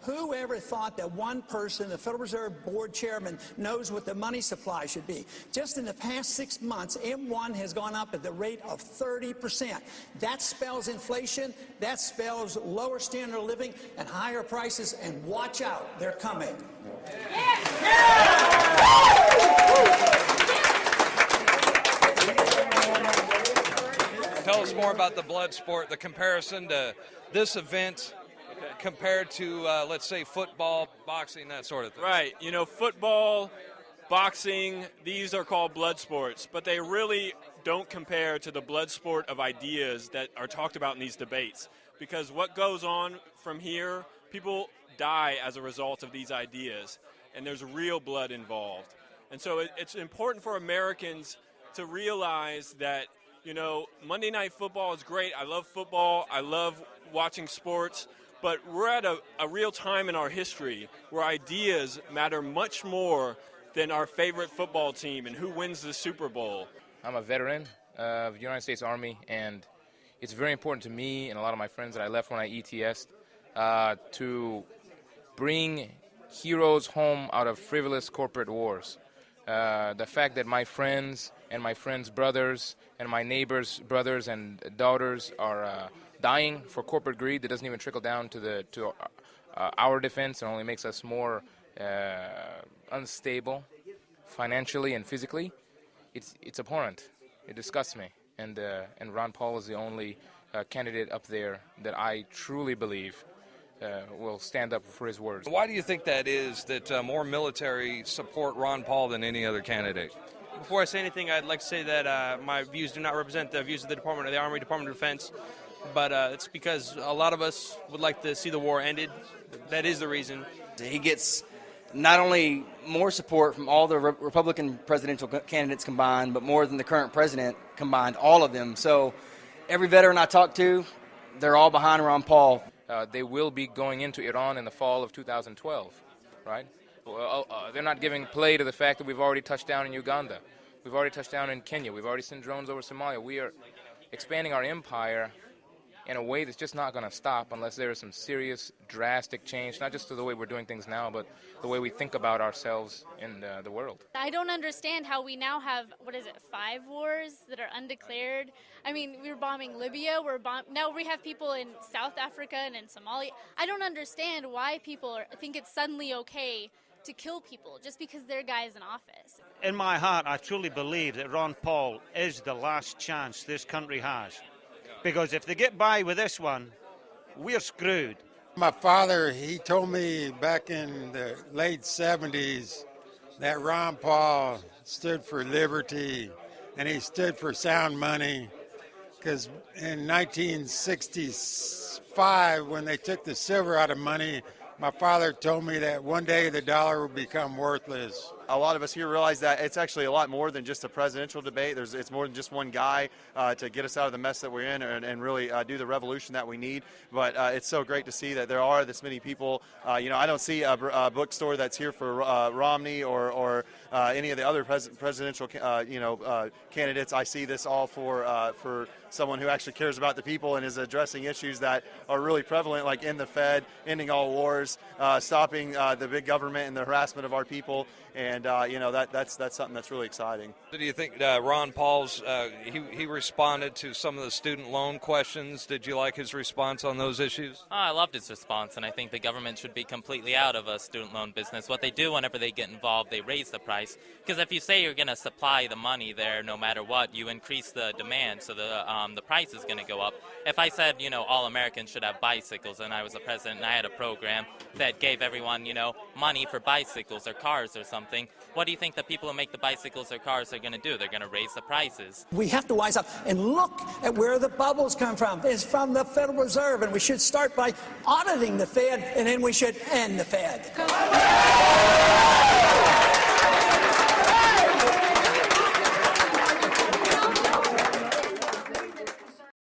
Who ever thought that one person, the Federal Reserve Board chairman, knows what the money supply should be? Just in the past 6 months, M1 has gone up at the rate of 30%. That spells inflation, that spells lower standard of living and higher prices, and watch out, they're coming. Tell us more about the blood sport, the comparison to this event compared to, let's say, football, boxing, that sort of thing. Right. You know, football, boxing, these are called blood sports, but they really don't compare to the blood sport of ideas that are talked about in these debates. Because what goes on from here, people die as a result of these ideas, and there's real blood involved. And so it's important for Americans to realize that, you know, Monday Night Football is great. I love football. I love watching sports. But we're at a real time in our history where ideas matter much more than our favorite football team and who wins the Super Bowl. I'm a veteran of the United States Army, and it's very important to me and a lot of my friends that I left when I ETS'd to bring heroes home out of frivolous corporate wars. The fact that my friends and my friends' brothers and my neighbors' brothers and daughters are dying for corporate greed that doesn't even trickle down to our defense and only makes us more unstable financially and physically. It's abhorrent. It disgusts me. And Ron Paul is the only candidate up there that I truly believe will stand up for his words. Why do you think that is, that more military support Ron Paul than any other candidate? Before I say anything, I'd like to say that my views do not represent the views of the Army Department of Defense, but it's because a lot of us would like to see the war ended. That is the reason. He gets not only more support from all the Republican presidential candidates combined, but more than the current president combined, all of them. So every veteran I talk to, they're all behind Ron Paul. They will be going into Iran in the fall of 2012, right? Well, they're not giving play to the fact that we've already touched down in Uganda. We've already touched down in Kenya. We've already sent drones over Somalia. We are expanding our empire in a way that's just not going to stop unless there is some serious, drastic change, not just to the way we're doing things now, but the way we think about ourselves in the world. I don't understand how we now have, 5 wars that are undeclared. I mean, we were bombing Libya, now we have people in South Africa and in Somalia. I don't understand why people think it's suddenly okay to kill people just because their guy is in office. In my heart, I truly believe that Ron Paul is the last chance this country has. Because if they get by with this one, we're screwed. My father, he told me back in the late 70s that Ron Paul stood for liberty and he stood for sound money. Because in 1965, when they took the silver out of money, my father told me that one day the dollar will become worthless. A lot of us here realize that it's actually a lot more than just a presidential debate. It's more than just one guy to get us out of the mess that we're in and really do the revolution that we need. But it's so great to see that there are this many people. I don't see a bookstore that's here for Romney or any of the other presidential candidates. I see this all for someone who actually cares about the people and is addressing issues that are really prevalent, like in the Fed, ending all wars, stopping the big government and the harassment of our people. And that's something that's really exciting. Do you think Ron Paul's he responded to some of the student loan questions? Did you like his response on those issues? I loved his response, and I think the government should be completely out of a student loan business. What they do whenever they get involved, they raise the price. Because if you say you're going to supply the money there no matter what, you increase the demand, so the price is going to go up. If I said, all Americans should have bicycles, and I was the president and I had a program that gave everyone, money for bicycles or cars or something, what do you think the people who make the bicycles or cars are going to do? They're going to raise the prices. We have to wise up and look at where the bubbles come from. It's from the Federal Reserve, and we should start by auditing the Fed, and then we should end the Fed.